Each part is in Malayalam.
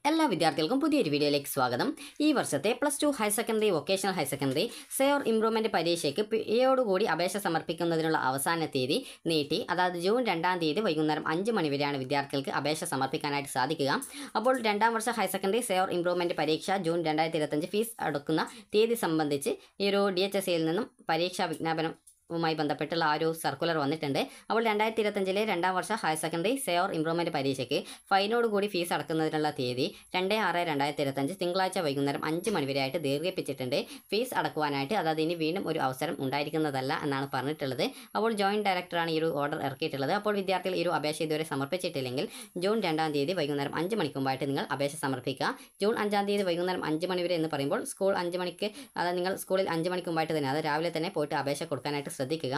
എല്ലാ വിദ്യാർത്ഥികൾക്കും പുതിയൊരു വീഡിയോയിലേക്ക് സ്വാഗതം. ഈ വർഷത്തെ +2 higher secondary, vocational higher secondary സേവർ ഇംപ്രൂവ്മെൻറ്റ് പരീക്ഷയ്ക്ക് പിയോടുകൂടി അപേക്ഷ സമർപ്പിക്കുന്നതിനുള്ള അവസാന തീയതി നീട്ടി. അതായത് ജൂൺ 2-ാം തീയതി വൈകുന്നേരം 5 മണി വരെയാണ് വിദ്യാർത്ഥികൾക്ക് അപേക്ഷ സമർപ്പിക്കാനായിട്ട് സാധിക്കുക. അപ്പോൾ 2ാം വർഷ ഹയർ സെക്കൻഡറി സേവർ ഇംപ്രൂവ്മെൻറ്റ് പരീക്ഷ ജൂൺ 2025 ഫീസ് അടക്കുന്ന തീയതി സംബന്ധിച്ച് ഈ ഒരു DHSCയിൽ നിന്നും പരീക്ഷാ വിജ്ഞാപനം ുമായി ബന്ധപ്പെട്ടുള്ള ആ ഒരു സർക്കുലർ വന്നിട്ടുണ്ട്. അപ്പോൾ 2025 2ാം വർഷ ഹയർ സെക്കൻഡറി സേവർ ഇംപ്രൂവ്മെൻറ്റ് പരീക്ഷയ്ക്ക് ഫൈനോടുകൂടി ഫീസ് അടക്കുന്നതിനുള്ള തീയതി 2/6/2025 തിങ്കളാഴ്ച വൈകുന്നേരം 5 മണി വരെയായിട്ട് ദീർഘിപ്പിച്ചിട്ടുണ്ട്. ഫീസ് അടക്കുവാനായിട്ട് അതായത് ഇനി വീണ്ടും ഒരു അവസരം ഉണ്ടായിരിക്കുന്നതല്ല എന്നാണ് പറഞ്ഞിട്ടുള്ളത്. അപ്പോൾ ജോയിൻറ്റ് ഡയറക്ടറാണ് ഈ ഒരു ഓർഡർ ഇറക്കിയിട്ടുള്ളത്. അപ്പോൾ വിദ്യാർത്ഥികൾ ഈ ഒരു അപേക്ഷ ഇതുവരെ സമർപ്പിച്ചിട്ടില്ലെങ്കിൽ ജൂൺ 2-ാം തീയതി വൈകുന്നേരം 5 മണിക്ക് മുമ്പായിട്ട് നിങ്ങൾ അപേക്ഷ സമർപ്പിക്കുക. ജൂൺ 5-ാം തീയതി വൈകുന്നേരം 5 മണി വരെ എന്ന് പറയുമ്പോൾ സ്കൂൾ 5 മണിക്ക് അതായത് നിങ്ങൾ സ്കൂളിൽ 5 മണിക്ക് മുമ്പായിട്ട് തന്നെ അത് രാവിലെ തന്നെ പോയിട്ട് അപേക്ഷ കൊടുക്കാനായിട്ട് ശ്രദ്ധിക്കുക.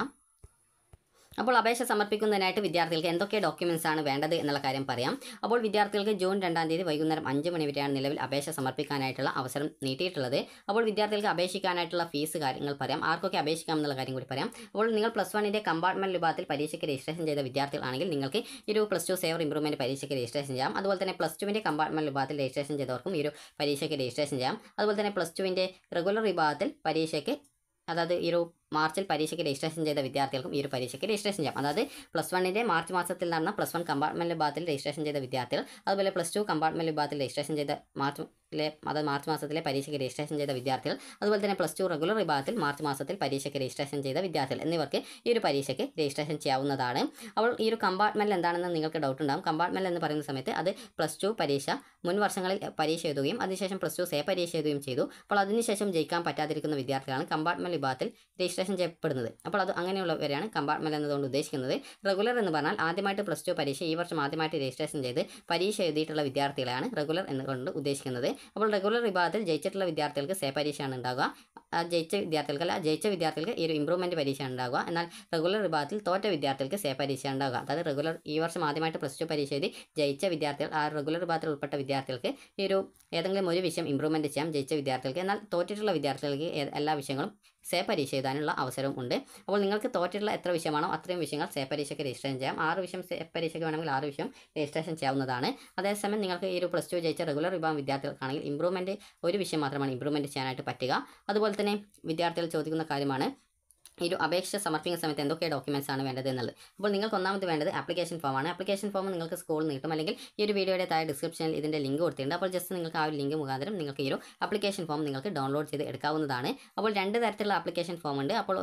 അപ്പോൾ അപേക്ഷ സമർപ്പിക്കുന്നതിനായിട്ട് വിദ്യാർത്ഥികൾക്ക് എന്തൊക്കെ ഡോക്യുമെൻറ്റ്സ് ആണ് വേണ്ടത് എന്നുള്ള കാര്യം പറയാം. അപ്പോൾ വിദ്യാർത്ഥികൾക്ക് ജൂൺ 2-ാം തീയതി വൈകുന്നേരം 5 മണി വരെയാണ് നിലവിൽ അപേക്ഷ സമർപ്പിക്കാനായിട്ടുള്ള അവസരം നീട്ടിയിട്ടുള്ളത്. അപ്പോൾ വിദ്യാർത്ഥികൾക്ക് അപേക്ഷിക്കാനായിട്ടുള്ള ഫീസ് കാര്യങ്ങൾ പറയാം, ആർക്കൊക്കെ അപേക്ഷിക്കാം എന്നുള്ള കാര്യം കൂടി പറയാം. അപ്പോൾ നിങ്ങൾ +1 കമ്പാർട്ട്മെൻറ്റ് വിഭാഗത്തിൽ പരീക്ഷയ്ക്ക് രജിസ്ട്രേഷൻ ചെയ്ത വിദ്യാർത്ഥികളാണെങ്കിൽ നിങ്ങൾക്ക് ഈ ഒരു +2 സേവർ ഇംപ്രൂവ്മെൻറ്റ് പരീക്ഷയ്ക്ക് രജിസ്ട്രേഷൻ ചെയ്യാം. അതുപോലെ തന്നെ +2 കമ്പാർട്ട്മെൻറ്റ് വിഭാഗത്തിൽ രജിസ്ട്രേഷൻ ചെയ്തവർക്കും ഈ ഒരു പരീക്ഷയ്ക്ക് രജിസ്ട്രേഷൻ ചെയ്യാം. അതുപോലെ തന്നെ +2 റെഗുലർ വിഭാഗത്തിൽ പരീക്ഷയ്ക്ക് അതായത് ഈ ഒരു മാർച്ചിൽ പരീക്ഷയ്ക്ക് രജിസ്ട്രേഷൻ ചെയ്ത വിദ്യാർത്ഥികൾക്കും ഈ ഒരു പരീക്ഷയ്ക്ക് രജിസ്ട്രേഷൻ ചെയ്യാം. അതായത് +1 മാർച്ച് മാസത്തിൽ നടന്ന +1 കമ്പാർട്ട്മെൻറ്റ് വിഭാഗത്തിൽ രജിസ്ട്രേഷൻ ചെയ്ത വിദ്യാർത്ഥികൾ, അതുപോലെ +2 കമ്പാർട്ട്മെൻറ്റ് വിഭാഗത്തിൽ രജിസ്ട്രേഷൻ ചെയ്ത മാർച്ച് മാസത്തിലെ പരീക്ഷയ്ക്ക് രജിസ്ട്രേഷൻ ചെയ്ത വിദ്യാർത്ഥികൾ, അതുപോലെ തന്നെ +2 റെഗുലർ വിഭാഗത്തിൽ മാർച്ച് മാസത്തിൽ പരീക്ഷയ്ക്ക് രജിസ്ട്രേഷൻ ചെയ്ത വിദ്യാർത്ഥികൾ എന്നിവർക്ക് ഈ ഒരു പരീക്ഷയ്ക്ക് രജിസ്ട്രേഷൻ ചെയ്യാവുന്നതാണ്. അപ്പോൾ ഈ ഒരു കമ്പാർട്ട്മെൻറ്റ് എന്താണെന്ന് നിങ്ങൾക്ക് ഡൗട്ട് ഉണ്ടാകും. കമ്പാർട്ട്മെൻറ്റ് എന്ന് പറയുന്ന സമയത്ത് അത് +2 പരീക്ഷ മുൻ വർഷങ്ങളിൽ പരീക്ഷ എഴുതുകയും അതിനുശേഷം +2 സേ പരീക്ഷ എഴുതുകയും ചെയ്തു. അപ്പോൾ അതിനുശേഷം ജയിക്കാൻ പറ്റാതിരിക്കുന്ന വിദ്യാർത്ഥികളാണ് കമ്പാർട്ട്മെൻറ്റ് വിഭാഗത്തിൽ രജിസ്ട്രേഷൻ ചെയ്യപ്പെടുന്നത്. അപ്പോൾ അത് അങ്ങനെയുള്ളവരെയാണ് കമ്പാർട്ട്മെൻറ്റ് എന്നതുകൊണ്ട് ഉദ്ദേശിക്കുന്നത്. റെഗുലർ എന്ന് പറഞ്ഞാൽ ആദ്യമായിട്ട് +2 പരീക്ഷ ഈ വർഷം ആദ്യമായിട്ട് രജിസ്ട്രേഷൻ ചെയ്ത് പരീക്ഷ എഴുതിയിട്ടുള്ള വിദ്യാർത്ഥികളെയാണ് റെഗുലർ എന്നുകൊണ്ട് ഉദ്ദേശിക്കുന്നത്. അപ്പോൾ റെഗുലർ വിഭാഗത്തിൽ ജയിച്ചിട്ടുള്ള വിദ്യാർത്ഥികൾക്ക് സേ പരീക്ഷയാണ് ഉണ്ടാകുക. ജയിച്ച വിദ്യാർത്ഥികൾക്ക് ഈ ഒരു ഇംപ്രൂവ്മെൻറ്റ് പരീക്ഷയാണ് ഉണ്ടാകുക. എന്നാൽ റെഗുലർ വിഭാഗത്തിൽ തോറ്റ വിദ്യാർത്ഥികൾക്ക് സേ പരീക്ഷ ഉണ്ടാകുക. അതായത് റെഗുലർ ഈ വർഷം ആദ്യമായിട്ട് +2 പരീക്ഷ എഴുതി ജയിച്ച വിദ്യാർത്ഥികൾ ആ റെഗുലർ വിഭാഗത്തിൽ ഉൾപ്പെട്ട വിദ്യാർത്ഥികൾക്ക് ഈ ഒരു ഏതെങ്കിലും ഒരു വിഷയം ഇംപ്രൂവ്മെൻറ്റ് ചെയ്യാം ജയിച്ച വിദ്യാർത്ഥികൾക്ക്. എന്നാൽ തോറ്റിട്ടുള്ള വിദ്യാർത്ഥികൾക്ക് എല്ലാ വിഷയങ്ങളും സേ പരീക്ഷ എഴുതാനുള്ള അവസരവും ഉണ്ട്. അപ്പോൾ നിങ്ങൾക്ക് തോറ്റിട്ടുള്ള എത്ര വിഷയമാണോ അത്രയും വിഷയങ്ങൾ സേ പരീക്ഷയ്ക്ക് രജിസ്ട്രേഷൻ ചെയ്യാം. 6 വിഷയം സേ പരീക്ഷയ്ക്ക് വേണമെങ്കിൽ 6 വിഷയം രജിസ്ട്രേഷൻ ചെയ്യാവുന്നതാണ്. അതേസമയം നിങ്ങൾക്ക് ഈ ഒരു +2 ജയിച്ച റെഗുലർ വിഭാഗം വിദ്യാർത്ഥികൾക്കാണെങ്കിൽ ഇംപ്രൂവ്മെൻറ്റ് ഒരു വിഷയം മാത്രമാണ് ഇംപ്രൂവ്മെൻറ്റ് ചെയ്യാനായിട്ട് പറ്റുക. അതുപോലെ തന്നെ വിദ്യാർത്ഥികൾ ചോദിക്കുന്ന കാര്യമാണ് ഈ ഒരു അപേക്ഷ സമർപ്പിക്കുന്ന സമയത്ത് എന്തൊക്കെ ഡോക്യുമെൻറ്റ്സ് ആണ് വേണ്ടത് എന്നുള്ളത്. അപ്പോൾ നിങ്ങൾക്ക് ഒന്നാമത് വേണ്ടത് ആപ്ലിക്കേഷൻ ഫോമാണ്. ആപ്ലിക്കേഷൻ ഫോം നിങ്ങൾക്ക് സ്കൂളിൽ നിന്ന് കിട്ടും, അല്ലെങ്കിൽ ഈ ഒരു വീഡിയോയുടെ താഴെ ഡിസ്ക്രിപ്ഷനിൽ ഇതിൻ്റെ ലിങ്ക് കൊടുത്തിട്ടുണ്ട്. അപ്പോൾ ജസ്റ്റ് നിങ്ങൾക്ക് ആ ഒരു ലിങ്ക് മുഖാന്തരം നിങ്ങൾക്ക് ഈ ഒരു ആപ്ലിക്കേഷൻ ഫോം നിങ്ങൾക്ക് ഡൗൺലോഡ് ചെയ്ത് എടുക്കാവുന്നതാണ്. അപ്പോൾ 2 തരത്തിലുള്ള ആപ്ലിക്കേഷൻ ഫോം ഉണ്ട്. അപ്പോൾ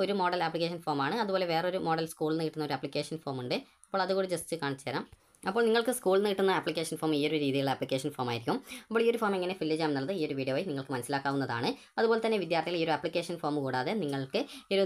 ഒരു മോഡൽ ആപ്ലിക്കേഷൻ ഫോമാണ്, അതുപോലെ വേറൊരു മോഡൽ സ്കൂളിൽ നിന്ന് കിട്ടുന്ന ഒരു ആപ്ലിക്കേഷൻ ഫോം ഉണ്ട്. അപ്പോൾ അതുകൂടി ജസ്റ്റ് കാണിച്ചു തരാം. അപ്പോൾ നിങ്ങൾക്ക് സ്കൂളിൽ നിന്ന് കിട്ടുന്ന ആപ്ലിക്കേഷൻ ഫോം ഈ ഒരു രീതിയിലുള്ള ആപ്ലിക്കേഷൻ ഫോം ആയിരിക്കും. അപ്പോൾ ഈ ഒരു ഫോം എങ്ങനെ ഫില്ല് ചെയ്യാം എന്നുള്ളത് ഈ ഒരു വീഡിയോ വഴി നിങ്ങൾക്ക് മനസ്സിലാക്കാവുന്നതാണ്. അതുപോലെ തന്നെ വിദ്യാർത്ഥികൾ ഈ ഒരു ആപ്ലിക്കേഷൻ ഫോം കൂടാതെ നിങ്ങൾക്ക്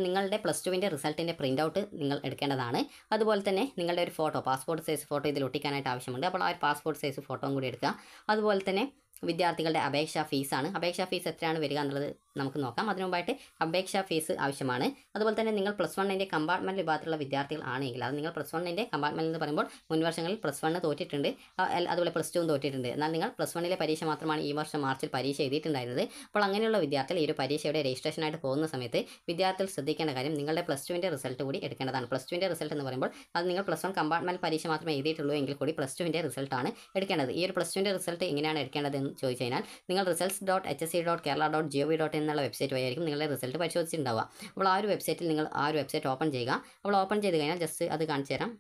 നിങ്ങളുടെ +2 റിസൾട്ടിൻ്റെ പ്രിൻ്റ് ഔട്ട് നിങ്ങൾ എടുക്കേണ്ടതാണ്. അതുപോലെ തന്നെ നിങ്ങളുടെ ഒരു പാസ്പോർട്ട് സൈസ് ഫോട്ടോ ഇതിൽ ഒട്ടിക്കാനായിട്ട് ആവശ്യമുണ്ട്. അപ്പോൾ ആ ഒരു പാസ്പോർട്ട് സൈസ് ഫോട്ടോയും കൂടി എടുക്കുക. അതുപോലെ തന്നെ വിദ്യാർത്ഥികളുടെ അപേക്ഷാ ഫീസാണ്. അപേക്ഷാ ഫീസ് എത്രയാണ് വരിക എന്നുള്ളത് നമുക്ക് നോക്കാം. അതിനു മുമ്പായിട്ട് അപേക്ഷാ ഫീസ് ആവശ്യമാണ്. അതുപോലെ തന്നെ നിങ്ങൾ +1 കമ്പാർട്ട്മെൻറ്റ് വിഭാഗത്തിൽ വിദ്യാർത്ഥികൾ ആണെങ്കിൽ, അത് നിങ്ങൾ +1 കമ്പാർട്ട്മെൻറ്റ് എന്ന് പറയുമ്പോൾ മുൻ വർഷങ്ങളിൽ +1 തോറ്റിട്ടുണ്ട്, അതുപോലെ +2 തോറ്റിട്ടുണ്ട്. എന്നാൽ നിങ്ങൾ +1 പരീക്ഷ മാത്രമാണ് ഈ വർഷം മാർച്ചിൽ പരീക്ഷ എഴുതിയിട്ടുണ്ടായിരുന്നത്. അപ്പോൾ അങ്ങനെയുള്ള വിദ്യാർത്ഥികൾ ഈ ഒരു പരീക്ഷയുടെ രജിസ്ട്രേഷനായിട്ട് പോകുന്ന സമയത്ത് വിദ്യാർത്ഥികൾ ശ്രദ്ധിക്കേണ്ട കാര്യം നിങ്ങളുടെ +2 റിസൾട്ട് കൂടി എടുക്കേണ്ടതാണ്. +2 റിസൾട്ട് എന്ന് പറയുമ്പോൾ അത് നിങ്ങൾ +1 കമ്പാർട്ട്മെൻറ്റ് പരീക്ഷ മാത്രമേ എഴുതിയിട്ടുള്ളൂ എങ്കിൽ കൂടി +2 റിസൾട്ടാണ് എടുക്കേണ്ടത്. ഈ ഒരു +2 റിസൾട്ട് എങ്ങനെയാണ് എടുക്കേണ്ടത് എന്ന് ചോദിച്ചു കഴിഞ്ഞാൽ നിങ്ങൾ results.hsc.kerala.gov.in എന്നുള്ള വെബ്സൈറ്റ് വഴിയായിരിക്കും നിങ്ങളുടെ റിസൾട്ട് പരിശോധിച്ചിട്ടുണ്ടാവുക. അപ്പോൾ ആ ഒരു വെബ്സൈറ്റിൽ നിങ്ങൾ ആ ഒരു വെബ്സൈറ്റ് ഓപ്പൺ ചെയ്യുക. അപ്പോൾ ഓപ്പൺ ചെയ്ത് കഴിഞ്ഞാൽ ജസ്റ്റ് അത് കാണിച്ചു തരാം.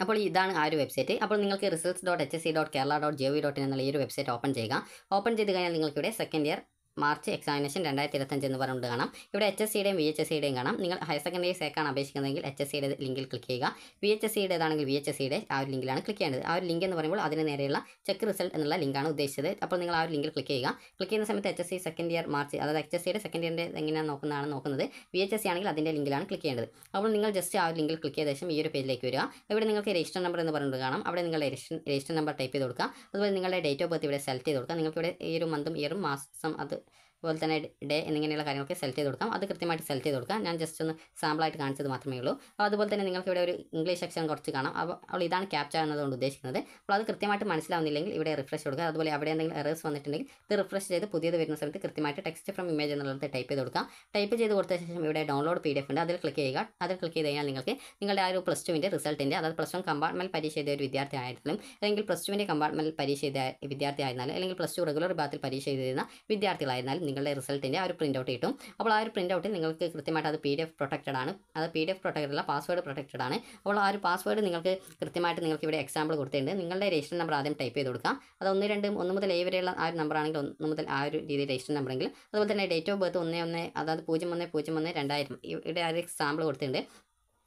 അപ്പോൾ ഇതാണ് ആ ഒരു വെബ്സൈറ്റ്. അപ്പോൾ നിങ്ങൾക്ക് results.hsc.kerala.gov.in എന്നുള്ള ഈ ഒരു വെബ്സൈറ്റ് ഓപ്പൺ ചെയ്യുക. ഓപ്പൺ ചെയ്ത് കഴിഞ്ഞാൽ നിങ്ങൾക്കിവിടെ സെക്കൻഡ് ഇയർ മാർച്ച് എക്സാമിനേഷൻ 2025 എന്ന് പറഞ്ഞുകൊണ്ട് കാണാം. ഇവിടെ HSCയുടെയും VHSCയുടെയും കാണാം. നിങ്ങൾ ഹയർ സെക്കൻഡറി സേക്കാണ് അപേക്ഷിക്കുന്നതെങ്കിൽ HSCയുടെ ലിങ്കിൽ ക്ലിക്ക് ചെയ്യുക. VHSCയുടേതാണെങ്കിൽ VHSCയുടെ ആ ഒരു ലിങ്കിലാണ് ക്ലിക്ക് ചെയ്യേണ്ടത്. ആ ഒരു ലിങ്ക് എന്ന് പറയുമ്പോൾ അതിന് നേരെയുള്ള ചെക്ക് റിസൾട്ട് എന്നുള്ള ലിങ്കാണ് ഉദ്ദേശിച്ചത്. അപ്പോൾ നിങ്ങൾ ആ ഒരു ലിങ്കിൽ ക്ലിക്ക് ചെയ്യുക. ക്ലിക്ക് ചെയ്യുന്ന സമയത്ത് HSC സെക്കൻഡ് ഇയർ മാർച്ച്, അതായത് HSCയുടെ സെക്കൻഡ് ഇയറിൻ്റെ എങ്ങനെയാണ് നോക്കുന്നത്. VHSC ആണെങ്കിൽ അതിൻ്റെ ലിങ്കിലാണ് ക്ലിക്ക് ചെയ്യേണ്ടത്. അപ്പോൾ നിങ്ങൾ ജസ്റ്റ് ആ ഒരു ലിങ്കിൽ ക്ലിക്ക് ചെയ്ത ശേഷം ഈ ഒരു പേജിലേക്ക് വരിക. ഇവിടെ നിങ്ങൾക്ക് രജിസ്റ്റർ നമ്പർ എന്ന് പറഞ്ഞിട്ട് കാണാം. അവിടെ നിങ്ങൾ രജിസ്റ്റർ നമ്പർ ടൈപ്പ് ചെയ്ത് കൊടുക്കുക. അതുപോലെ നിങ്ങളുടെ ഡേറ്റ് ഓഫ് ബർത്ത് ഇവിടെ സെലക്ട് ചെയ്ത് കൊടുക്കുക. നിങ്ങൾക്ക് ഇവിടെ ഈ ഒരു മന്തും ഇയറും മാസം അത് അതുപോലെ തന്നെ ഡേ എന്നിങ്ങനെയുള്ള കാര്യങ്ങളൊക്കെ സെലക്ട് ചെയ്ത് കൊടുക്കാം. അത് കൃത്യമായിട്ട് സെലക്ട് ചെയ്ത് കൊടുക്കാം. ഞാൻ ജസ്റ്റ് ഒന്ന് സാമ്പിളായിട്ട് കാണിച്ചത് മാത്രമേ ഉള്ളൂ. അതുപോലെ തന്നെ നിങ്ങൾക്ക് ഇവിടെ ഒരു ഇംഗ്ലീഷ് സെക്ഷൻ കുറച്ച് കാണാം. അപ്പോൾ ഇതാണ് ക്യാപ്ച എന്നതുകൊണ്ട് ഉദ്ദേശിക്കുന്നത്. അപ്പോൾ അത് കൃത്യമായിട്ട് മനസ്സിലാവുന്നില്ലെങ്കിൽ ഇവിടെ റിഫ്രഷ് കൊടുക്കുക. അതുപോലെ അവിടെ എന്തെങ്കിലും എറേഴ്സ് വന്നിട്ടുണ്ടെങ്കിൽ ഇത് റിഫ്രഷ് ചെയ്ത് പുതിയത് വരുന്ന സമയത്ത് കൃത്യമായിട്ട് ടെക്സ്റ്റ് ഫ്രം ഇമേജ് എന്നുള്ളത് ടൈപ്പ് ചെയ്ത് കൊടുക്കാം. ടൈപ്പ് ചെയ്ത് കൊടുത്ത ശേഷം ഇവിടെ ഡൗൺലോഡ് PDF ഉണ്ട്. അതിൽ ക്ലിക്ക് ചെയ്യുക. അതിൽ ക്ലിക്ക് ചെയ്ത് കഴിഞ്ഞാൽ നിങ്ങൾക്ക് നിങ്ങളുടെ ആ ഒരു +2 റിസൾട്ടിൻ്റെ, അതായത് +1 കമ്പാർട്ട്മെൻറ്റ് പരീക്ഷ എഴുതിയ ഒരു വിദ്യാർത്ഥി ആയിരുന്നാലും, അല്ലെങ്കിൽ +2 കമ്പാർട്ട്മെൻറ്റ് പരീക്ഷ എഴുതിയ വിദ്യാർത്ഥി ആയിരുന്നാലും, അല്ലെങ്കിൽ +2 റെഗുലർ വിഭാഗത്തിൽ പരീക്ഷ എഴുതുന്ന വിദ്യാർത്ഥികളായിരുന്നാലും നിങ്ങളുടെ റിസൾട്ടിൻ്റെ ആ ഒരു പ്രിൻ്റ് ഔട്ട് കിട്ടും. അപ്പോൾ ആ ഒരു പ്രിൻ്റ് ഔട്ടിൽ നിങ്ങൾക്ക് കൃത്യമായിട്ട് അത് PDF പ്രൊട്ടക്റ്റഡ് ആണ്. അത് PDF പ്രൊട്ടക്റ്റഡ് അല്ല, പാസ്വേഡ് പ്രൊട്ടക്റ്റഡ് ആണ്. അപ്പോൾ ആ ഒരു പാസ്വേഡ് നിങ്ങൾക്ക് കൃത്യമായിട്ട് നിങ്ങൾക്ക് ഇവിടെ എക്സാമ്പിൾ കൊടുത്തിട്ടുണ്ട്. നിങ്ങളുടെ രജിസ്റ്റർ നമ്പർ ആദ്യം ടൈപ്പ് ചെയ്ത് കൊടുക്കാം. അത് 1, 2, 1 മുതൽ 7 വരെയുള്ള ആ ഒരു നമ്പർ ആണെങ്കിൽ 1 മുതൽ ആ ഒരു രീതിയിൽ രജിസ്റ്റർ നമ്പർ എങ്കിൽ, അതുപോലെ തന്നെ ഡേറ്റ് ഓഫ് ബർത്ത് 11, അതായത് 01/01/2000 ഇവിടെ ആ ഒരു എക്സാമ്പിൾ കൊടുത്തിട്ടുണ്ട്.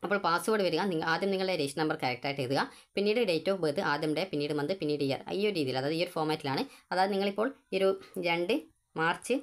അപ്പോൾ പാസ്വേഡ് വരിക, ആദ്യം നിങ്ങളുടെ രജിസ്റ്റർ നമ്പർ കറക്റ്റായിട്ട് എഴുതുക. പിന്നീട് ഡേറ്റ് ഓഫ് ബർത്ത്, ആദ്യം ഡേ, പിന്നീട് മന്ത്, പിന്നീട് ഇയർ. ഈ ഒരു രീതിയിൽ, അതായത് ഈ ഒരു ഫോമാറ്റിലാണ്. അതായത് നിങ്ങളിപ്പോൾ 2 മാർച്ച്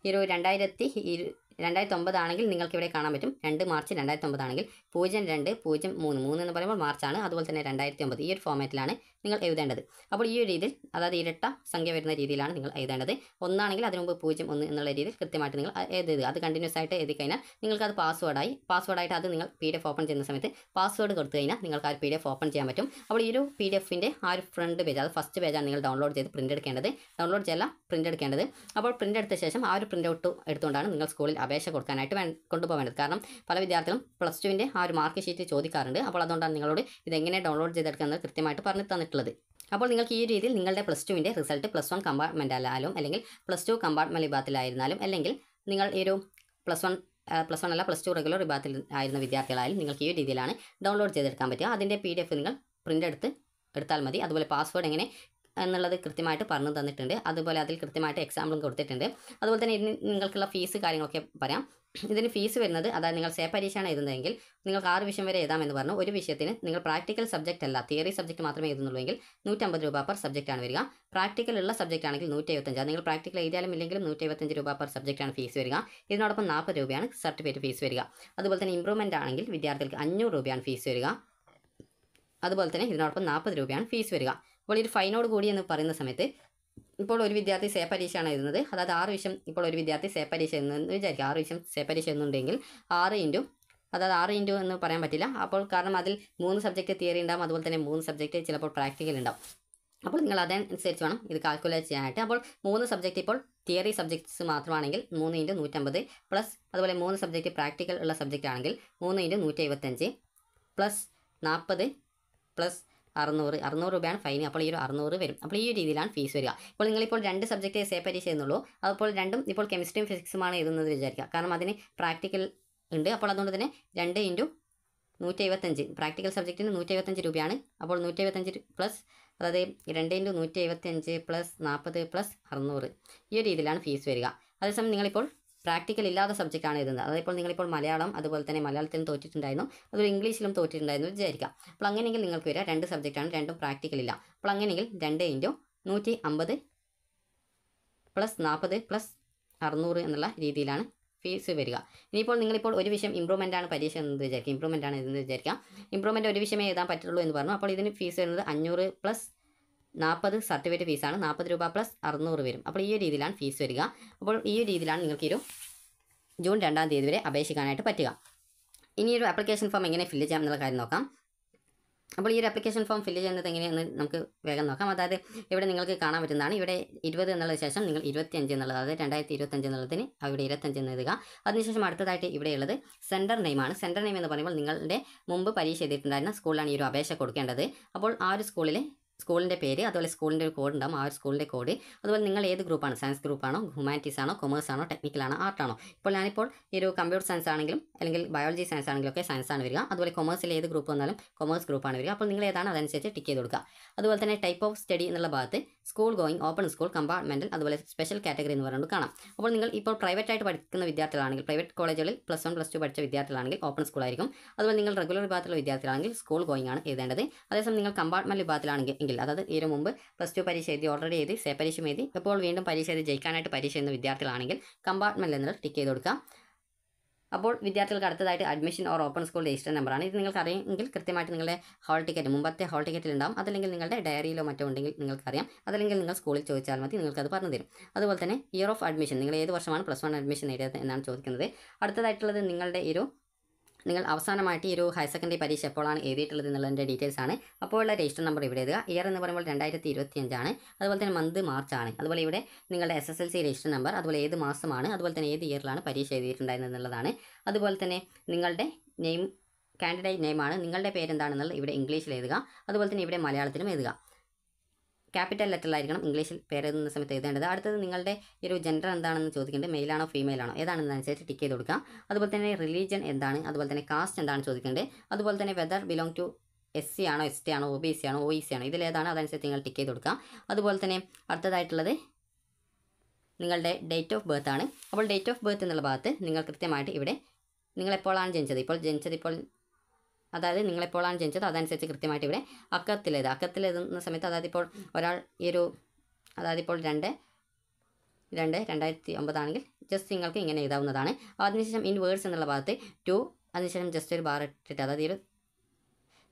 2009 ആണെങ്കിൽ നിങ്ങൾക്ക് ഇവിടെ കാണാൻ പറ്റും. 2 മാർച്ച് 2009 ആണെങ്കിൽ 0203 എന്ന് പറയുമ്പോൾ മാർച്ചാണ്. അതുപോലെ തന്നെ 2009 ഈ ഒരു ഫോമാറ്റിലാണ് നിങ്ങൾ എഴുതേണ്ടത്. അപ്പോൾ ഈ ഒരു രീതിയിൽ, അതായത് ഇരട്ട സംഖ്യ വരുന്ന രീതിയിലാണ് നിങ്ങൾ എഴുതേണ്ടത്. 1 ആണെങ്കിൽ അതിന് മുമ്പ് 01 എന്നുള്ള രീതിയിൽ കൃത്യമായിട്ട് നിങ്ങൾ എഴുതുക. അത് കണ്ടിന്യൂസ് ആയിട്ട് എഴുതി കഴിഞ്ഞാൽ നിങ്ങൾക്ക് അത് പാസ്വേഡായിട്ട് അത് നിങ്ങൾ PDF ഓപ്പൺ ചെയ്യുന്ന സമയത്ത് പാസ്വേഡ് കൊടുത്തു കഴിഞ്ഞാൽ നിങ്ങൾക്ക് ആ ഒരു PDF ഓപ്പൺ ചെയ്യാൻ പറ്റും. അപ്പോൾ ഈ ഒരു PDFൻ്റെ ആ ഒരു ഫ്രണ്ട് പേജ്, അത് ഫസ്റ്റ് പേജാണ് നിങ്ങൾ ഡൗൺലോഡ് ചെയ്ത് പ്രിൻ്റ് എടുക്കേണ്ടത്. ഡൗൺലോഡ് ചെയ്യല്ല, പ്രിൻ്റ് എടുക്കേണ്ടത്. അപ്പോൾ പ്രിൻ്റ് എടുത്ത ശേഷം ആ ഒരു പ്രിൻ്റ് ഔട്ട് എടുത്തുകൊണ്ടാണ് നിങ്ങൾ സ്കൂളിൽ അപേക്ഷ കൊടുക്കാനായിട്ട് കൊണ്ടുപോകേണ്ടത്. കാരണം പല വിദ്യാർത്ഥികളും +2 ആ ഒരു മാർക്ക് ഷീറ്റ് ചോദിക്കാറുണ്ട്. അപ്പോൾ അതുകൊണ്ടാണ് നിങ്ങളോട് ഇതെങ്ങനെ ഡൗൺലോഡ് ചെയ്തെടുക്കുന്നത് കൃത്യമായിട്ട് പറഞ്ഞു തന്നിട്ടുള്ളത്. അപ്പോൾ നിങ്ങൾക്ക് ഈ രീതിയിൽ നിങ്ങളുടെ +2 റിസൾട്ട് +1 കമ്പാർട്ട്മെൻറ്റിലായാലും, അല്ലെങ്കിൽ +2 കമ്പാർട്ട്മെൻറ്റ് വിഭാഗത്തിലായിരുന്നാലും, അല്ലെങ്കിൽ നിങ്ങൾ ഈ ഒരു +1 അല്ല +2 റെഗുലർ വിഭാഗത്തിൽ ആയിരുന്ന വിദ്യാർത്ഥികളായാലും നിങ്ങൾക്ക് ഈ രീതിയിലാണ് ഡൗൺലോഡ് ചെയ്തെടുക്കാൻ പറ്റുക. അതിൻ്റെ PDF നിങ്ങൾ പ്രിൻ്റ് എടുത്താൽ മതി. അതുപോലെ പാസ്വേഡ് എങ്ങനെ എന്നുള്ളത് കൃത്യമായിട്ട് പറഞ്ഞു തന്നിട്ടുണ്ട്. അതുപോലെ അതിൽ കൃത്യമായിട്ട് എക്സാമ്പിളും കൊടുത്തിട്ടുണ്ട്. അതുപോലെ തന്നെ ഇതിന് നിങ്ങൾക്കുള്ള ഫീസ് കാര്യങ്ങളൊക്കെ പറയാം. ഇതിന് ഫീസ് വരുന്നത്, അതായത് നിങ്ങൾ സേ പരീക്ഷയാണ് എഴുതുന്നതെങ്കിൽ നിങ്ങൾക്ക് 6 വിഷയം വരെ എഴുതാമെന്ന് പറഞ്ഞു. ഒരു വിഷയത്തിന് നിങ്ങൾ പ്രാക്ടിക്കൽ സബ്ജക്റ്റ് അല്ല, തിയറി സബ്ജക്റ്റ് മാത്രമേ എഴുതുന്നുള്ളൂ എങ്കിൽ 150 രൂപ പെർ സബ്ജക്റ്റാണ് വരിക. പ്രാക്ടിക്കൽ ഉള്ള സബ്ജക്റ്റ് ആണെങ്കിൽ 175. അത് നിങ്ങൾ പ്രാക്ടിക്കൽ എഴുതിയാലും ഇല്ലെങ്കിലും 175 രൂപ പെർ സബ്ജക്റ്റാണ് ഫീസ് വരിക. ഇതിനോടൊപ്പം 40 രൂപയാണ് സർട്ടിഫിക്കറ്റ് ഫീസ് വരിക. അതുപോലെ തന്നെ ഇംപ്രൂവ്മെൻ്റ് ആണെങ്കിൽ വിദ്യാർത്ഥികൾക്ക് 500 രൂപയാണ് ഫീസ് വരിക. അതുപോലെ തന്നെ ഇതിനോടൊപ്പം 40 രൂപയാണ് ഫീസ് വരിക. അപ്പോൾ ഒരു ഫൈനോട് കൂടി എന്ന് പറയുന്ന സമയത്ത്, ഇപ്പോൾ ഒരു വിദ്യാർത്ഥി സേ പരീക്ഷയാണ് എഴുതുന്നത്, അതായത് 6 വിഷയം, ഇപ്പോൾ ഒരു വിദ്യാർത്ഥി സേ പരീക്ഷ എഴുതുന്നതെന്ന് വിചാരിക്കുക. 6 വിഷയം സേ പരീക്ഷ എഴുതുന്നുണ്ടെങ്കിൽ 6 ഇൻറ്റു എന്ന് പറയാൻ പറ്റില്ല. അപ്പോൾ കാരണം അതിൽ 3 സബ്ജക്റ്റ് തിയറി ഉണ്ടാകും, അതുപോലെ തന്നെ 3 സബ്ജക്റ്റ് ചിലപ്പോൾ പ്രാക്ടിക്കൽ ഉണ്ടാവും. അപ്പോൾ നിങ്ങൾ അതനുസരിച്ച് വേണം ഇത് കാൽക്കുലേറ്റ് ചെയ്യാനായിട്ട്. അപ്പോൾ 3 സബ്ജക്റ്റ് ഇപ്പോൾ തിയറി സബ്ജക്ട്സ് മാത്രമാണെങ്കിൽ 3 × 150 പ്ലസ്, അതുപോലെ 3 സബ്ജക്റ്റ് പ്രാക്ടിക്കൽ ഉള്ള സബ്ജക്റ്റ് ആണെങ്കിൽ 3 × 175 പ്ലസ് 40 പ്ലസ് 600 രൂപയാണ് ഫൈൻ. അപ്പോൾ ഈ ഒരു 600 വരും. അപ്പോൾ ഈ രീതിയിലാണ് ഫീസ് വരിക. ഇപ്പോൾ നിങ്ങളിപ്പോൾ 2 സബ്ജക്റ്റ് സേ പരീക്ഷ എഴുതുന്നുള്ളൂ. അപ്പോൾ രണ്ടും ഇപ്പോൾ കെമിസ്ട്രിയും ഫിസിക്സുമാണ് എഴുതുന്നത് വിചാരിക്കുക. കാരണം അതിന് പ്രാക്ടിക്കൽ ഉണ്ട്. അപ്പോൾ അതുകൊണ്ട് തന്നെ 2 × 175 പ്രാക്ടിക്കൽ സബ്ജക്റ്റിന് 175 രൂപയാണ്. അപ്പോൾ 175 പ്ലസ്, അതായത് 2 × 175 പ്ലസ് 40 പ്ലസ് 600 ഈ ഒരു രീതിയിലാണ് ഫീസ് വരിക. അതേസമയം നിങ്ങളിപ്പോൾ പ്രാക്ടിക്കൽ ഇല്ലാത്ത സബ്ജക്റ്റാണ് എഴുതുന്നത്. അതായത് ഇപ്പോൾ നിങ്ങളിപ്പോൾ മലയാളം, അതുപോലെ തന്നെ മലയാളത്തിലും തോറ്റിട്ടുണ്ടായിരുന്നു, അതുപോലെ ഇംഗ്ലീഷിലും തോറ്റിട്ടുണ്ടായിരുന്നു വിചാരിക്കാം. അപ്പോൾ അങ്ങനെയെങ്കിൽ നിങ്ങൾക്ക് വരിക 2 സബ്ജക്റ്റാണ്, രണ്ടും പ്രാക്ടിക്കൽ ഇല്ല. അപ്പോൾ അങ്ങനെയെങ്കിൽ 2 × 150 പ്ലസ് 40 പ്ലസ് 600 എന്നുള്ള രീതിയിലാണ് ഫീസ് വരിക. ഇനിയിപ്പോൾ നിങ്ങളിപ്പോൾ ഒരു വിഷയം ഇംപ്രൂവ്മെൻ്റ് ആണ് പരീക്ഷ എന്ന് വിചാരിക്കുക, ഇംപ്രൂവ്മെൻ്റ് ആണ് എഴുതുന്നത് വിചാരിക്കാം. ഇംപ്രൂവ്മെൻ്റ് ഒരു വിഷയമേ എഴുതാൻ പറ്റുള്ളൂ എന്ന് പറഞ്ഞു. അപ്പോൾ ഇതിന് ഫീസ് വരുന്നത് 500 പ്ലസ് 40 സർട്ടിഫിക്കറ്റ് ഫീസാണ്. 40 രൂപ പ്ലസ് 600 വരും. അപ്പോൾ ഈ ഒരു രീതിയിലാണ് ഫീസ് വരിക. അപ്പോൾ ഈ ഒരു രീതിയിലാണ് നിങ്ങൾക്ക് ജൂൺ 2-ാം തീയതി വരെ അപേക്ഷിക്കാനായിട്ട് പറ്റുക. ഇനി ഒരു ആപ്ലിക്കേഷൻ ഫോം എങ്ങനെ ഫില്ല് ചെയ്യാം എന്നുള്ള കാര്യം നോക്കാം. അപ്പോൾ ഈ ഒരു ആപ്ലിക്കേഷൻ ഫോം ഫില്ല് ചെയ്യുന്നത് എങ്ങനെയെന്ന് നമുക്ക് വേഗം നോക്കാം. അതായത് ഇവിടെ നിങ്ങൾക്ക് കാണാൻ പറ്റുന്നതാണ്. ഇവിടെ 20 എന്നുള്ളത് ശേഷം നിങ്ങൾ 25 എന്നുള്ളത്, അതായത് 2025 എന്നുള്ളതിന് അവിടെ 25 എന്ന് എഴുതുക. അതിനുശേഷം അടുത്തതായിട്ട് ഇവിടെയുള്ളത് സെൻറ്റർ നെയിമാണ്. സെൻറ്റർ നെയിം എന്ന് പറയുമ്പോൾ നിങ്ങളുടെ മുമ്പ് പരീക്ഷ എഴുതിയിട്ടുണ്ടായിരുന്ന സ്കൂളിലാണ് ഈ ഒരു അപേക്ഷ കൊടുക്കേണ്ടത്. അപ്പോൾ ആ ഒരു സ്കൂളിൻ്റെ പേര്, അതുപോലെ സ്കൂളിൻ്റെ ഒരു കോഡ് ഉണ്ടാകും, ആ ഒരു സ്കൂളിൻ്റെ കോഡ്, അതുപോലെ നിങ്ങൾ ഏത് ഗ്രൂപ്പാണ്, സയൻസ് ഗ്രൂപ്പാണോ, ഹ്യൂമാനിറ്റീസ് ആണോ, കൊമേഴ്സ് ആണോ, ടെക്നിക്കലാണോ, ആർട്ടാണോ. ഇപ്പോൾ ഞാനിപ്പോൾ ഈ ഒരു കമ്പ്യൂട്ടർ സയൻസ് ആണെങ്കിലും അല്ലെങ്കിൽ ബയോളജി സയൻസ് ആണെങ്കിലും ഒക്കെ സയൻസ് ആണ് വരിക. അതുപോലെ കൊമേഴ്സിൽ ഏത് ഗ്രൂപ്പ് വന്നാലും കൊമേഴ്സ് ഗ്രൂപ്പാണ് വരിക. അപ്പോൾ നിങ്ങൾ ഏതാണ് അതനുസരിച്ച് ടിക്ക് ചെയ്ത് കൊടുക്കുക. അതുപോലെ തന്നെ ടൈപ്പ് ഓഫ് സ്റ്റഡി എന്നുള്ള ഭാഗത്ത് school going, open school, compartmental, അതുപോലെ സ്പെഷ്യൽ കാറ്റഗറി എന്ന് പറയുന്നത് കാണാം. അപ്പോൾ നിങ്ങൾ ഇപ്പോൾ പ്രൈവറ്റ് ആയിട്ട് പഠിക്കുന്ന വിദ്യാർത്ഥികളാണെങ്കിൽ, പ്രൈവറ്റ് കോളേജുകളിൽ +1 +2 പഠിച്ച വിദ്യാർത്ഥികളാണെങ്കിൽ ഓപ്പൺ സ്കൂൾ ആയിരിക്കും. അതുപോലെ നിങ്ങൾ റെഗുലർ വിഭാഗത്തിലുള്ള വിദ്യാർത്ഥികളാണെങ്കിൽ സ്കൂൾ ഗോയിങ് ആണ് എഴുതേണ്ടത്. അതേസമയം നിങ്ങൾ കമ്പാർട്ട്മെൻറ്റ് വിഭാഗത്തിലാണെങ്കിൽ, അതായത് ഇതിന് മുമ്പ് +2 പരീക്ഷ എഴുതി, ഓൾറെഡി എഴുതി, സേ പരീക്ഷ എഴുതി, ഇപ്പോൾ വീണ്ടും പരീക്ഷ എഴുതി ജയിക്കാനായിട്ട് പരീക്ഷ എഴുതുന്ന വിദ്യാർത്ഥികളാണെങ്കിൽ കമ്പാർട്ട്മെൻറ്റ് എന്നുള്ളത് ടിക്ക് ചെയ്ത് കൊടുക്കുക. അപ്പോൾ വിദ്യാർത്ഥികൾക്ക് അടുത്തതായിട്ട് admission or open school register നമ്പറാണ്. ഇത് നിങ്ങൾക്ക് അറിയുമെങ്കിൽ കൃത്യമായിട്ട് നിങ്ങളുടെ ഹാൾ ടിക്കറ്റ് മുമ്പത്തെ ഹാൾ ടിക്കറ്റിൽ ഉണ്ടാവും. അതല്ലെങ്കിൽ നിങ്ങളുടെ ഡയറിയിലോ മറ്റോ ഉണ്ടെങ്കിൽ നിങ്ങൾക്കറിയാം. അതല്ലെങ്കിൽ നിങ്ങൾ സ്കൂളിൽ ചോദിച്ചാൽ മതി, നിങ്ങൾക്കത് പറഞ്ഞു തരും. അതുപോലെ തന്നെ ഇയർ ഓഫ് അഡ്മിഷൻ, നിങ്ങൾ ഏത് വർഷമാണ് +1 അഡ്മിഷൻ നേടിയത് എന്നാണ് ചോദിക്കുന്നത്. അടുത്തതായിട്ടുള്ളത് നിങ്ങൾ അവസാനമായിട്ട് ഈ ഒരു ഹയർ സെക്കൻഡറി പരീക്ഷ എപ്പോഴാണ് എഴുതിയിട്ടുള്ളത് എന്നുള്ളതിൻ്റെ ഡീറ്റെയിൽസ് ആണ്. അപ്പോൾ ഉള്ള രജിസ്റ്റർ നമ്പർ ഇവിടെ എഴുതുക. ഇയർ എന്ന് പറയുമ്പോൾ 2025 അതുപോലെ തന്നെ മന്ത് മാർച്ച് ആണ്. അതുപോലെ ഇവിടെ നിങ്ങളുടെ SSLC രജിസ്റ്റർ നമ്പർ, അതുപോലെ ഏത് മാസമാണ്, അതുപോലെ തന്നെ ഏത് ഇയറിലാണ് പരീക്ഷ എഴുതിയിട്ടുണ്ടായിരുന്നത് എന്നുള്ളതാണ്. അതുപോലെ തന്നെ നിങ്ങളുടെ നെയിം, കാൻഡിഡേറ്റ് നെയിമാണ്, നിങ്ങളുടെ പേരെന്താണെന്നുള്ളത് ഇവിടെ ഇംഗ്ലീഷിൽ എഴുതുക. അതുപോലെ തന്നെ ഇവിടെ മലയാളത്തിലും എഴുതുക. ക്യാപിറ്റൽ ലെറ്ററിലായിരിക്കണം ഇംഗ്ലീഷിൽ പേര് എഴുതുന്ന സമയത്ത് എഴുതേണ്ടത്. അടുത്തത് നിങ്ങളുടെ ഒരു ജെൻഡർ എന്താണെന്ന് ചോദിക്കേണ്ടത്, മെയിലാണോ ഫീമെയിലാണോ ഏതാണെന്നനുസരിച്ച് ടിക്ക് ചെയ്ത് കൊടുക്കുക. അതുപോലെ തന്നെ റിലീജിയൻ എന്താണ്, അതുപോലെ തന്നെ കാസ്റ്റ് എന്താണ് ചോദിക്കേണ്ടത്. അതുപോലെ തന്നെ വെദർ ബിലോങ് ടു SC ആണോ, ST ആണോ, OBC ആണോ, OEC ആണോ, ഇതിലേതാണ് അതനുസരിച്ച് നിങ്ങൾ ടിക്ക് ചെയ്ത് കൊടുക്കുക. അതുപോലെ തന്നെ അടുത്തതായിട്ടുള്ളത് നിങ്ങളുടെ ഡേറ്റ് ഓഫ് ബർത്ത് ആണ്. അപ്പോൾ ഡേറ്റ് ഓഫ് ബർത്ത് എന്നുള്ള ഭാഗത്ത് നിങ്ങൾ കൃത്യമായിട്ട് ഇവിടെ നിങ്ങളെപ്പോഴാണ് ജനിച്ചത്, അതായത് നിങ്ങളെപ്പോഴാണ് ജനിച്ചത് അതനുസരിച്ച് കൃത്യമായിട്ട് ഇവിടെ അക്കത്തിലെഴുതുന്ന സമയത്ത്, അതായത് ഇപ്പോൾ ഒരാൾ ഇപ്പോൾ 2/2009 ആണെങ്കിൽ ജസ്റ്റ് നിങ്ങൾക്ക് ഇങ്ങനെ എഴുതാവുന്നതാണ്. അതിനുശേഷം ഇൻ വേർഡ്സ് എന്നുള്ള ഭാഗത്ത് 2, അതിനുശേഷം ജസ്റ്റ് ഒരു ബാർ ഇട്ടിട്ട്, അതായത് ഒരു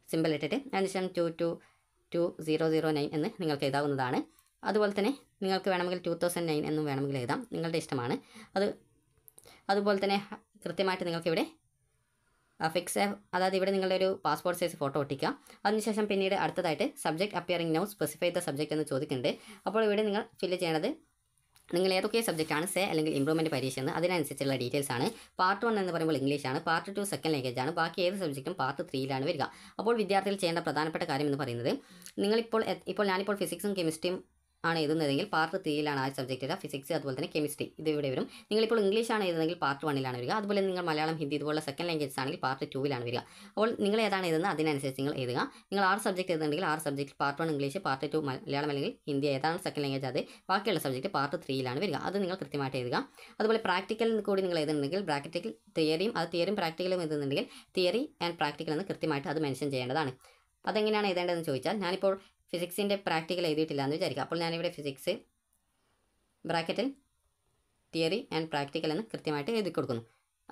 സിമ്പിൾ ഇട്ടിട്ട് അതിനുശേഷം 22009 എന്ന് നിങ്ങൾക്ക് എഴുതാവുന്നതാണ്. അതുപോലെ തന്നെ നിങ്ങൾക്ക് വേണമെങ്കിൽ 2009 എന്നും വേണമെങ്കിൽ എഴുതാം, നിങ്ങളുടെ ഇഷ്ടമാണ്. അതുപോലെ തന്നെ കൃത്യമായിട്ട് നിങ്ങൾക്കിവിടെ ഫിക്സ്, അതായത് ഇവിടെ നിങ്ങളുടെ ഒരു പാസ്പോർട്ട് സൈസ് ഫോട്ടോ ഒട്ടിക്കുക. അതിനുശേഷം പിന്നീട് അടുത്തതായിട്ട് subject appearing now specify the subject എന്ന് ചോദിക്കുന്നുണ്ട്. അപ്പോൾ ഇവിടെ നിങ്ങൾ ഫില്ല് ചെയ്യേണ്ടത് നിങ്ങൾ ഏതൊക്കെ സബ്ജക്റ്റാണ് അല്ലെങ്കിൽ ഇംപ്രൂവ്മെൻറ്റ് പരീക്ഷ എന്ന് അതിനനുസരിച്ചുള്ള ഡീറ്റെയിൽസ് ആണ്. പാർട്ട് 1 എന്ന് പറയുമ്പോൾ ഇംഗ്ലീഷാണ്, പാർട്ട് 2 സെക്കൻഡ് ലാംഗ്വേജ് ആണ്, ബാക്കി ഏത് സബ്ജക്റ്റും പാർട്ട് 3യിലാണ് വരിക. അപ്പോൾ വിദ്യാർത്ഥികൾ ചെയ്യേണ്ട പ്രധാനപ്പെട്ട കാര്യം എന്ന് പറയുന്നത്, ഞാനിപ്പോൾ ഫിസിക്സും കെമിസ്ട്രിയും ആണ് എഴുതുന്നതെങ്കിൽ പാർട്ട് 3യിലാണ് ആ സബ്ജക്റ്റ് വരിക, ഫിസിക്സ് അതുപോലെ തന്നെ കെമിസ്ട്രി ഇത് ഇവിടെ വരും. നിങ്ങളിപ്പോൾ ഇംഗ്ലീഷാണ് എഴുതുന്നതെങ്കിൽ പാർട്ട് 1ലാണ് വരിക. അതുപോലെ നിങ്ങൾ മലയാളം, ഹിന്ദി ഇതുപോലുള്ള സെക്കൻഡ് ലാംഗ്വേജസ് ആണെങ്കിൽ പാർട്ട് 2യിലാണ് വരിക. അപ്പോൾ നിങ്ങൾ ഏതാണ് എഴുതുന്നത് അതിനനുസരിച്ച് നിങ്ങൾ എഴുതുക. നിങ്ങൾ 6 സബ്ജക്റ്റ് എഴുതുന്നുണ്ടെങ്കിൽ 6 subject part 1 English, part 2 Malayalam അല്ലെങ്കിൽ ഹിന്ദി ഏതാണ് സെക്കൻഡ് ലാംഗ്വേജ് അത് ബാക്കിയുള്ള സബ്ജക്റ്റ് പാർട്ട് 3യിലാണ് വരിക. അത് നിങ്ങൾ കൃത്യമായിട്ട് എഴുതുക. അതുപോലെ പ്രാക്ടിക്കലിൽ കൂടി നിങ്ങൾ എഴുതുന്നുണ്ടെങ്കിൽ ബ്രാക്കറ്റിൽ തിയറിയും പ്രാക്ടിക്കലും എഴുതുന്നുണ്ടെങ്കിൽ തിയറി ആൻഡ് പ്രാക്ടിക്കൽ എന്ന് കൃത്യമായിട്ട് അത് മെൻഷൻ ചെയ്യേണ്ടതാണ്. അതെങ്ങനെയാണ് എഴുതേണ്ടതെന്ന് ചോദിച്ചാൽ, ഞാനിപ്പോൾ ഫിസിക്സിൻ്റെ പ്രാക്ടിക്കൽ എഴുതിയിട്ടില്ല എന്ന് വിചാരിക്കുക. അപ്പോൾ ഞാനിവിടെ ഫിസിക്സ് ബ്രാക്കറ്റിൽ തിയറി ആൻഡ് പ്രാക്ടിക്കൽ എന്ന് കൃത്യമായിട്ട് എഴുതി കൊടുക്കുന്നു.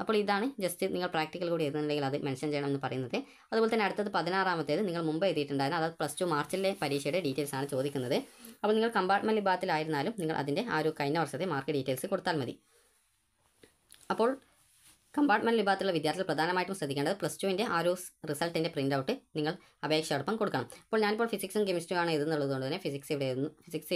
അപ്പോൾ ഇതാണ് ജസ്റ്റ് നിങ്ങൾ പ്രാക്ടിക്കൽ കൂടി എഴുതുന്നുണ്ടെങ്കിൽ അത് മെൻഷൻ ചെയ്യണമെന്ന് പറയുന്നത്. അതുപോലെ തന്നെ അടുത്തത് 16ാമത്തേത് നിങ്ങൾ മുമ്പ് എഴുതിയിട്ടുണ്ടായിരുന്നു, അതായത് +2 മാർച്ചിലെ പരീക്ഷയുടെ ഡീറ്റെയിൽസ് ആണ് ചോദിക്കുന്നത്. അപ്പോൾ നിങ്ങൾ കമ്പാർട്ട്മെൻറ്റ് വിഭാഗത്തിലായിരുന്നാലും നിങ്ങൾ അതിൻ്റെ ആ ഒരു കഴിഞ്ഞ വർഷത്തെ മാർക്ക് ഡീറ്റെയിൽസ് കൊടുത്താൽ മതി. അപ്പോൾ കമ്പാർട്ട്മെൻറ്റ് വിഭാഗത്തിലുള്ള വിദ്യാർത്ഥികൾ പ്രധാനമായിട്ടും ശ്രദ്ധിക്കേണ്ടത് +2ൻ്റെ ആ ഒരു റിസൾട്ടിൻ്റെ പ്രിൻ്റ് ഔട്ട് നിങ്ങൾ അപേക്ഷയോടൊപ്പം കൊടുക്കണം. അപ്പോൾ ഞാനിപ്പോൾ ഫിസിക്സും കെമിസ്ട്രിയും ആണ് എഴുതുന്നുള്ളതുകൊണ്ട് തന്നെ ഫിസിക്സ്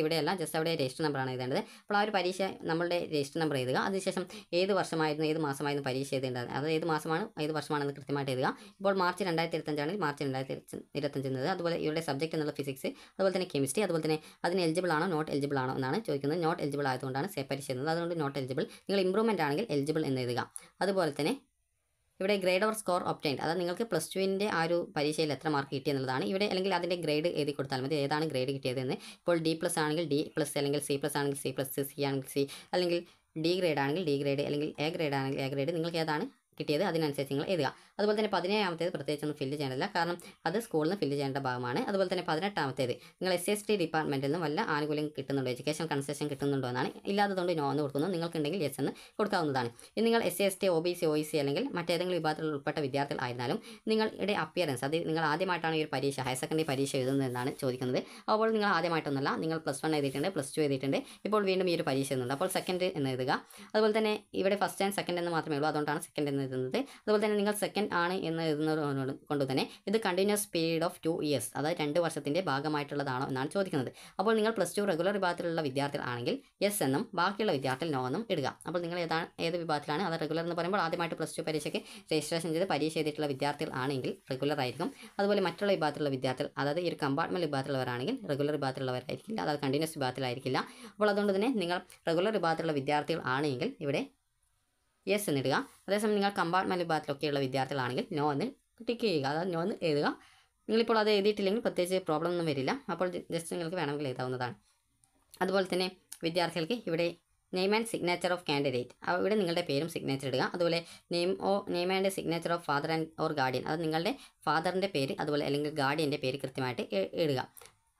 ഇവിടെയല്ല, ജസ്റ്റ് അവിടെ രജിസ്റ്റർ നമ്പറാണ് എഴുതേണ്ടത്. അപ്പോൾ ആ ഒരു പരീക്ഷ നമ്മളുടെ രജിസ്റ്റർ നമ്പർ എഴുതുക. അതിനുശേഷം ഏത് വർഷമായിരുന്നു, ഏത് മാസമായിരുന്നു പരീക്ഷ എഴുതേണ്ടത്, അത് ഏത് മാസമാണ് ഏത് വർഷമാണെന്ന് കൃത്യമായിട്ട് എഴുതുക. ഇപ്പോൾ മാർച്ച് 2025 ആണെങ്കിൽ മാർച്ച് 2025 എന്നത്. അതുപോലെ ഇവിടെ സബ്ജക്റ്റ് എന്നുള്ള ഫിസിക്സ്, അതുപോലെ തന്നെ കെമിസ്ട്രി, അതുപോലെ തന്നെ അതിന് എലിജിബിൾ ആണോ നോട്ട് എലിജിബിൾ ആണോ എന്നാണ് ചോദിക്കുന്നത്. നോട്ട് എലിജിബിൾ ആയതുകൊണ്ടാണ് പരീക്ഷ എഴുതുന്നത്, അതുകൊണ്ട് നോട്ട് എലിജിബിൾ. നിങ്ങൾ ഇംപ്രൂവ്മെൻറ്റ് ആണെങ്കിൽ എലിജിബിൾ എന്ന് എഴുതുക. അതുപോലെ തന്നെ ഇവിടെ ഗ്രേഡ് ഓർ സ്കോർ ഒബ്റ്റൈൻഡ്, അതായത് നിങ്ങൾക്ക് +2ൻ്റെ ആ ഒരു പരീക്ഷയിൽ എത്ര മാർക്ക് കിട്ടിയെന്നുള്ളതാണ് ഇവിടെ, അല്ലെങ്കിൽ അതിൻ്റെ ഗ്രേഡ് എഴുതി കൊടുത്താൽ മതി, ഏതാണ് ഗ്രേഡ് കിട്ടിയതെന്ന്. ഇപ്പോൾ D+ ആണെങ്കിൽ D+, അല്ലെങ്കിൽ C+ ആണെങ്കിൽ C+, C ആണെങ്കിൽ C, അല്ലെങ്കിൽ D ഗ്രേഡ് ആണെങ്കിൽ D ഗ്രേഡ്, അല്ലെങ്കിൽ A ഗ്രേഡ് ആണെങ്കിൽ A ഗ്രേഡ്, നിങ്ങൾക്ക് ഏതാണ് കിട്ടിയത് അതിനനുസരിച്ച് നിങ്ങൾ എഴുതുക. അതുപോലെ തന്നെ 17ാമത്തേത് പ്രത്യേകിച്ചൊന്നും ഫില്ല് ചെയ്യേണ്ടതില്ല, കാരണം അത് സ്കൂളിൽ നിന്ന് ഫില്ല് ചെയ്യേണ്ട ഭാഗമാണ്. അതുപോലെ തന്നെ 18ാമത്തേത് നിങ്ങൾ SC/ST ഡിപ്പാർട്ട്മെൻറ്റിൽ നിന്നും വല്ല ആനുകൂല്യം കിട്ടുന്നുണ്ടോ, എഡ്യൂക്കേഷൻ കൺസെഷൻ കിട്ടുന്നുണ്ടോ എന്നാണ്. ഇല്ലാത്തതുകൊണ്ട് നോ എന്ന് കൊടുക്കുന്നു, നിങ്ങൾക്കുണ്ടെങ്കിൽ യെസ് എന്ന് കൊടുക്കാവുന്നതാണ്. ഇനി നിങ്ങൾ SC/ST, OBC, OEC അല്ലെങ്കിൽ മറ്റേതെങ്കിലും വിഭാഗത്തിൽ ഉൾപ്പെട്ട വിദ്യാർത്ഥികൾ ആയിരുന്നാലും നിങ്ങളുടെ അപ്പിയറൻസ്, അത് നിങ്ങൾ ആദ്യമായിട്ടാണ് ഈ ഒരു പരീക്ഷ ഹയർ സെക്കൻഡറി പരീക്ഷ എഴുതുന്നതെന്നാണ് ചോദിക്കുന്നത്. അപ്പോൾ നിങ്ങൾ ആദ്യമായിട്ടൊന്നുമല്ല, നിങ്ങൾ +1 എഴുതിയിട്ടുണ്ട്, +2 എഴുതിയിട്ടുണ്ട്, ഇപ്പോൾ വീണ്ടും ഈ ഒരു പരീക്ഷ എഴുതുന്നുണ്ട്, അപ്പോൾ സെക്കൻഡ് എന്ന് എഴുതുക. അതുപോലെ തന്നെ ഇവിടെ ഫസ്റ്റ് ആൻഡ് സെക്കൻഡ് എന്ന് മാത്രമേ ഉള്ളൂ, അതുകൊണ്ടാണ് സെക്കൻഡ് എന്ന് എഴുതുന്നത്. അതുപോലെ തന്നെ നിങ്ങൾ സെക്കൻഡ് ആണ് എന്ന് എഴുതുന്നത് കൊണ്ട് തന്നെ ഇത് കണ്ടിന്യൂസ് പീരീഡ് ഓഫ് 2 ഇയേഴ്സ്, അതായത് 2 വർഷത്തിൻ്റെ ഭാഗമായിട്ടുള്ളതാണോ എന്നാണ് ചോദിക്കുന്നത്. അപ്പോൾ നിങ്ങൾ +2 റെഗുലർ വിഭാഗത്തിലുള്ള വിദ്യാർത്ഥികൾ ആണെങ്കിൽ യെസ് എന്നും ബാക്കിയുള്ള വിദ്യാർത്ഥികൾ നോ എന്നും ഇടുക. അപ്പോൾ നിങ്ങൾ ഏത് വിഭാഗത്തിലാണ്, അത് റെഗുലർ എന്ന് പറയുമ്പോൾ ആദ്യമായിട്ട് +2 പരീക്ഷയ്ക്ക് രജിസ്ട്രേഷൻ ചെയ്ത് പരീക്ഷ ചെയ്തിട്ടുള്ള വിദ്യാർത്ഥികൾ ആണെങ്കിൽ റെഗുലർ ആയിരിക്കും. അതുപോലെ മറ്റുള്ള വിഭാഗത്തിലുള്ള വിദ്യാർത്ഥികൾ, അതായത് ഈ ഒരു കമ്പാർട്ട്മെൻറ്റ് വിഭാഗത്തിലുള്ളവരാണെങ്കിൽ റെഗുലർ വിഭാഗത്തിലുള്ളവരായിരിക്കില്ല, അതായത് കണ്ടിന്യൂസ് വിഭാഗത്തിലായിരിക്കില്ല. അപ്പോൾ അതുകൊണ്ട് തന്നെ നിങ്ങൾ റെഗുലർ വിഭാഗത്തിലുള്ള വിദ്യാർത്ഥികൾ ആണെങ്കിൽ ഇവിടെ യെസ് എന്നിടുക. അതേസമയം നിങ്ങൾ കമ്പാർട്ട്മെൻറ്റ് വിഭാഗത്തിലൊക്കെയുള്ള വിദ്യാർത്ഥികളാണെങ്കിൽ നോ എന്ന് ടിക്ക് ചെയ്യുക, അതായത് നോ എന്ന് എഴുതുക. നിങ്ങളിപ്പോൾ അത് എഴുതിയിട്ടില്ലെങ്കിൽ പ്രത്യേകിച്ച് പ്രോബ്ലം ഒന്നും വരില്ല, അപ്പോൾ ജസ്റ്റ് നിങ്ങൾക്ക് വേണമെങ്കിൽ എഴുതാവുന്നതാണ്. അതുപോലെ തന്നെ വിദ്യാർത്ഥികൾക്ക് ഇവിടെ name and signature of candidate, ഇവിടെ നിങ്ങളുടെ പേരും സിഗ്നേച്ചർ ഇടുക. അതുപോലെ name and signature of father and or guardian, അത് നിങ്ങളുടെ ഫാദറിൻ്റെ പേര് അതുപോലെ അല്ലെങ്കിൽ ഗാർഡിയൻ്റെ പേര് കൃത്യമായിട്ട് ഇടുക.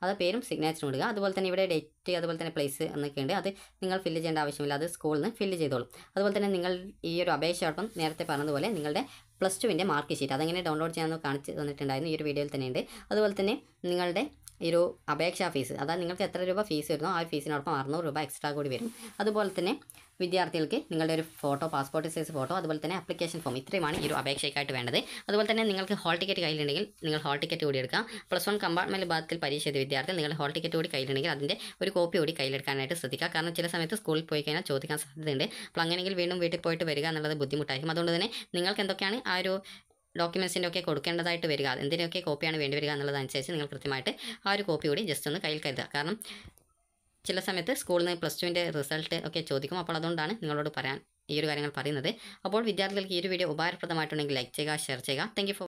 അത് പേരും സിഗ്നേച്ചറും ഇടുക. അതുപോലെ തന്നെ ഇവിടെ ഡേറ്റ് അതുപോലെ തന്നെ പ്ലേസ് എന്നൊക്കെ ഉണ്ട്. അത് നിങ്ങൾ ഫില്ല് ചെയ്യേണ്ട ആവശ്യമില്ല, അത് സ്കൂളിൽ നിന്ന് ഫില്ല് ചെയ്തോളും. അതുപോലെ തന്നെ നിങ്ങൾ ഈ ഒരു അപേക്ഷയോടൊപ്പം നേരത്തെ പറഞ്ഞതുപോലെ നിങ്ങളുടെ +2 മാർക്ക് ഷീറ്റ് അതെങ്ങനെ ഡൗൺലോഡ് ചെയ്യാമെന്ന് കാണിച്ച് തന്നിട്ടുണ്ടായിരുന്നു, ഈ ഒരു വീഡിയോയിൽ തന്നെയുണ്ട്. അതുപോലെ തന്നെ നിങ്ങളുടെ ഈ ഒരു അപേക്ഷാ ഫീസ്, അതായത് നിങ്ങൾക്ക് എത്ര രൂപ ഫീസ് വരുന്നോ ആ ഫീസിനോടൊപ്പം 600 രൂപ എക്സ്ട്രാ കൂടി വരും. അതുപോലെ തന്നെ വിദ്യാർത്ഥികൾക്ക് നിങ്ങളുടെ ഒരു ഫോട്ടോ, പാസ്പോർട്ട് സൈസ് ഫോട്ടോ, അതുപോലെ തന്നെ ആപ്ലിക്കേഷൻ ഫോം, ഇത്രയുമാണ് ഈ ഒരു അപേക്ഷയ്ക്കായിട്ട് വേണ്ടത്. അതുപോലെ തന്നെ നിങ്ങൾക്ക് ഹാൾ ടിക്കറ്റ് കയ്യിലുണ്ടെങ്കിൽ നിങ്ങൾ ഹാൾ ടിക്കറ്റ് കൂടി എടുക്കാം. +1 കമ്പാർട്ട്മെൻറ്റ് വിഭാഗത്തിൽ പരീക്ഷ എഴുതിയ വിദ്യാർത്ഥികൾ നിങ്ങളുടെ ഹാൾ ടിക്കറ്റ് കൂടി കയ്യിലുണ്ടെങ്കിൽ അതിൻ്റെ ഒരു കോപ്പി കൂടി കയ്യിലെടുക്കാനായിട്ട് ശ്രദ്ധിക്കുക. കാരണം ചില സമയത്ത് സ്കൂളിൽ പോയി കഴിഞ്ഞാൽ ചോദിക്കാൻ സാധ്യതയുണ്ട്. അപ്പോൾ അങ്ങനെയെങ്കിൽ വീണ്ടും വീട്ടിൽ പോയിട്ട് വരിക എന്നുള്ളത് ബുദ്ധിമുട്ടായിരിക്കും. അതുകൊണ്ട് തന്നെ നിങ്ങൾക്ക് എന്തൊക്കെയാണ് ആ ഒരു ഡോക്യുമെൻസിൻ്റെ ഒക്കെ കൊടുക്കേണ്ടതായിട്ട് വരിക, എന്തിനൊക്കെ കോപ്പിയാണ് വേണ്ടി വരിക എന്നുള്ളതനുസരിച്ച് നിങ്ങൾ കൃത്യമായിട്ട് ആ ഒരു കോപ്പി കൂടി ജസ്റ്റ് ഒന്ന് കയ്യിൽ കരുതുക. കാരണം ചില സമയത്ത് സ്കൂളിൽ നിന്ന് +2 റിസൾട്ട് ഒക്കെ ചോദിക്കും. അപ്പോൾ അതുകൊണ്ടാണ് നിങ്ങളോട് പറയാൻ ഈ ഒരു കാര്യങ്ങൾ പറയുന്നത്. അപ്പോൾ വിദ്യാർത്ഥികൾക്ക് ഈ ഒരു വീഡിയോ ഉപകാരപ്രദമായിട്ടുണ്ടെങ്കിൽ ലൈക്ക് ചെയ്യുക, ഷെയർ ചെയ്യുക. Thank you for